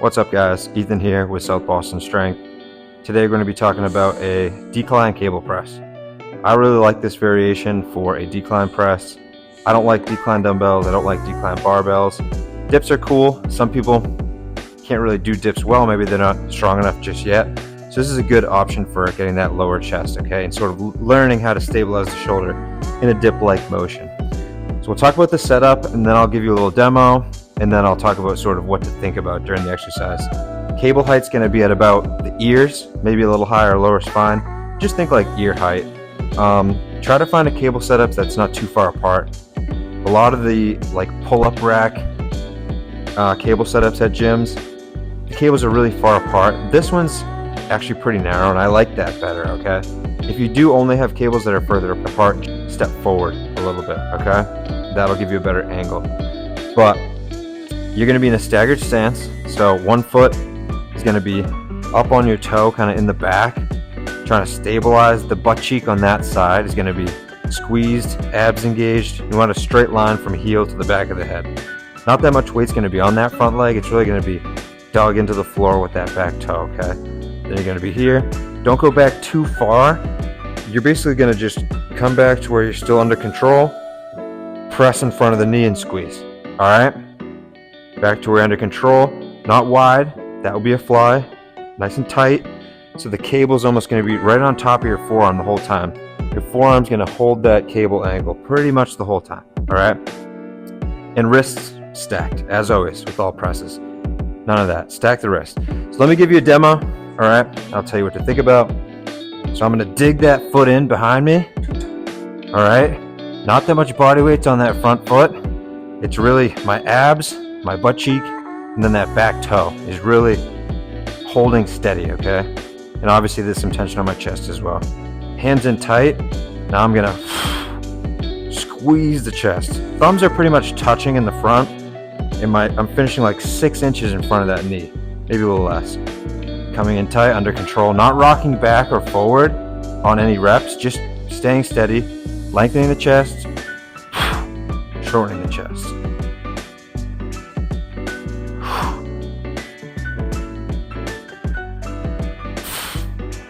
What's up guys, Ethan here with South Boston Strength. Today we're going to be talking about a decline cable press. I really like this variation for a decline press. I don't like decline dumbbells, I don't like decline barbells. Dips are cool. Some people can't really do dips well, maybe they're not strong enough just yet. So this is a good option for getting that lower chest, okay, and sort of learning how to stabilize the shoulder in a dip-like motion. So we'll talk about the setup and then I'll give you a little demo. And then I'll talk about sort of what to think about during the exercise. Cable height's going to be at about the ears, maybe a little higher, lower spine. Just think like ear height. Try to find a cable setup that's not too far apart. A lot of the like pull-up rack cable setups at gyms, the cables are really far apart. This one's actually pretty narrow and I like that better, okay? If you do only have cables that are further apart, step forward a little bit, okay? That'll give you a better angle. But you're going to be in a staggered stance, so one foot is going to be up on your toe, kind of in the back, trying to stabilize. The butt cheek on that side is going to be squeezed, abs engaged. You want a straight line from heel to the back of the head. Not that much weight's going to be on that front leg. It's really going to be dug into the floor with that back toe, okay? Then you're going to be here. Don't go back too far. You're basically going to just come back to where you're still under control, press in front of the knee and squeeze, all right? Back to where you're under control, not wide, that will be a fly, nice and tight. So the cable's almost going to be right on top of your forearm the whole time. Your forearm's going to hold that cable angle pretty much the whole time, all right? And wrists stacked, as always, with all presses. None of that, stack the wrist. So let me give you a demo, all right? I'll tell you what to think about. So I'm going to dig that foot in behind me, all right? Not that much body weight's on that front foot. It's really my abs, my butt cheek, and then that back toe is really holding steady, okay? And obviously there's some tension on my chest as well. Hands in tight. Now I'm gonna squeeze the chest. Thumbs are pretty much touching in the front, and I'm finishing like 6 inches in front of that knee, maybe a little less. Coming in tight, under control, not rocking back or forward on any reps, just staying steady, lengthening the chest, shortening the chest.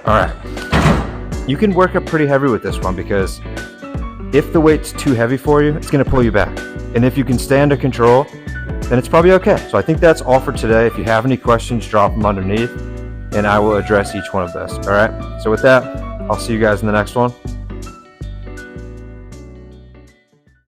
All right, you can work up pretty heavy with this one because if the weight's too heavy for you, it's going to pull you back. And if you can stay under control, then it's probably okay. So I think that's all for today. If you have any questions, drop them underneath and I will address each one of those. All right, so with that, I'll see you guys in the next one.